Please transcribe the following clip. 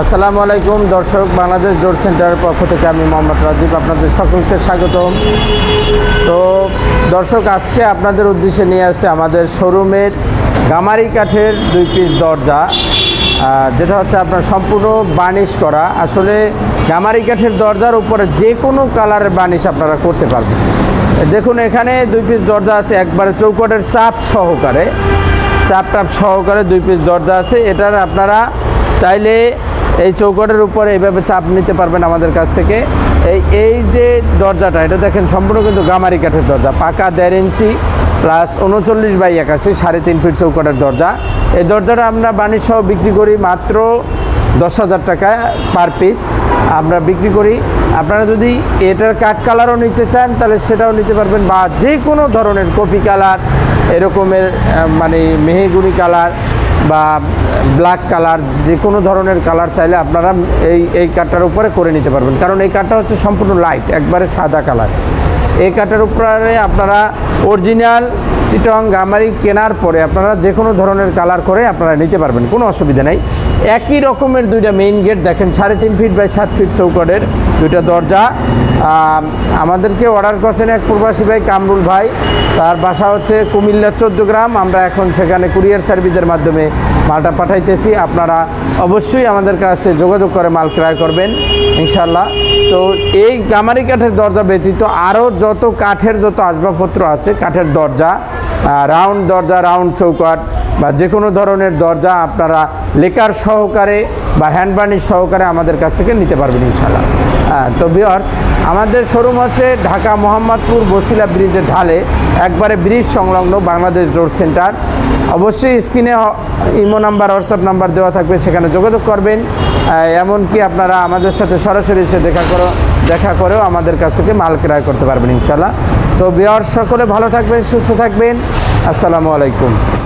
আসসালামু আলাইকুম দর্শক, বাংলাদেশ ডোর সেন্টারের পক্ষ থেকে আমি মোহাম্মদ রাজীব আপনাদের সকলকে স্বাগতম। তো দর্শক, আজকে আপনাদের উদ্দেশ্যে নিয়ে আসছে আমাদের শোরুমের গামারি কাঠের 2 পিস দরজা, যেটা হচ্ছে আপনার সম্পূর্ণ বার্নিশ করা। আসলে গামারি কাঠের দরজার উপরে যে কোনো কালারের বার্নিশ আপনারা করতে পারবেন। দেখুন, এখানে 2 পিস দরজা আছে, একবারে চৌকাঠের চাপ সহকারে, চাপ 2 পিস দরজা আছে। এটার আপনারা চাইলে এই চৌকাঠের উপরে এইভাবে চাপ নিতে পারবেন আমাদের কাছ থেকে। এই যে দরজাটা, এটা দেখেন সম্পূর্ণ কিন্তু গামারি কাঠের দরজা, পাকা 1.5 ইঞ্চি প্লাস 39x81, 3.5 ফিট চৌকাঠের দরজা। এই দরজাটা আমরা বার্নিশ সহ বিক্রি করি মাত্র 10,000 টাকা পার পিস আমরা বিক্রি করি। আপনারা যদি এটার কাঠ কালারও নিতে চান তাহলে সেটাও নিতে পারবেন, বা যে কোনো ধরনের কপি কালার, এরকমের মানে মেহগুনি কালার বা ব্ল্যাক কালার, যে কোনো ধরনের কালার চাইলে আপনারা এই কাঠটার উপরে করে নিতে পারবেন। কারণ এই কাঠটা হচ্ছে সম্পূর্ণ লাইট, একবারে সাদা কালার। এই কাঠের উপরে আপনারা অরিজিনাল চিটং গামারি কেনার পরে আপনারা যে কোনো ধরনের কালার করে আপনারা নিতে পারবেন, কোনো অসুবিধা নেই। একই রকমের 2টা মেইন গেট দেখেন, 3.5 ফিট বাই 7 ফিট চৌকাঠের 2টা দরজা। আমাদেরকে অর্ডার করছেন এক প্রবাসী ভাই, কামরুল ভাই। তার বাসা হচ্ছে কুমিল্লা 14 গ্রাম। আমরা এখন সেখানে কুরিয়ার সার্ভিসের মাধ্যমে মালটা পাঠাইতেছি। আপনারা অবশ্যই আমাদের কাছে যোগাযোগ করে মাল ক্রয় করবেন ইনশাল্লাহ। তো এই গামারি কাঠের দরজা ব্যতীত আরও যত কাঠের যত আসবাবপত্র আছে, কাঠের দরজা, রাউন্ড দরজা, রাউন্ড চৌকাঠ বা যে কোনো ধরনের দরজা আপনারা লেকার সহকারে বা হ্যান্ড বার্নিশ সহকারে আমাদের কাছ থেকে নিতে পারবেন ইনশাল্লাহ। তো ভিউয়ার্স, আমাদের শোরুম হচ্ছে ঢাকা মোহাম্মদপুর বসিলা ব্রিজের ঢালে, একবারে ব্রিজ সংলগ্ন বাংলাদেশ ডোর সেন্টার। অবশ্যই স্ক্রিনে ইমো নাম্বার, হোয়াটসঅ্যাপ নাম্বার দেওয়া থাকবে, সেখানে যোগাযোগ করবেন। এমনকি আপনারা আমাদের সাথে সরাসরি এসে দেখা করেও আমাদের কাছ থেকে মাল ক্রয় করতে পারবেন ইনশাল্লাহ। তো ভিউয়ার্স, সকলে ভালো থাকবেন, সুস্থ থাকবেন। আসসালামু আলাইকুম।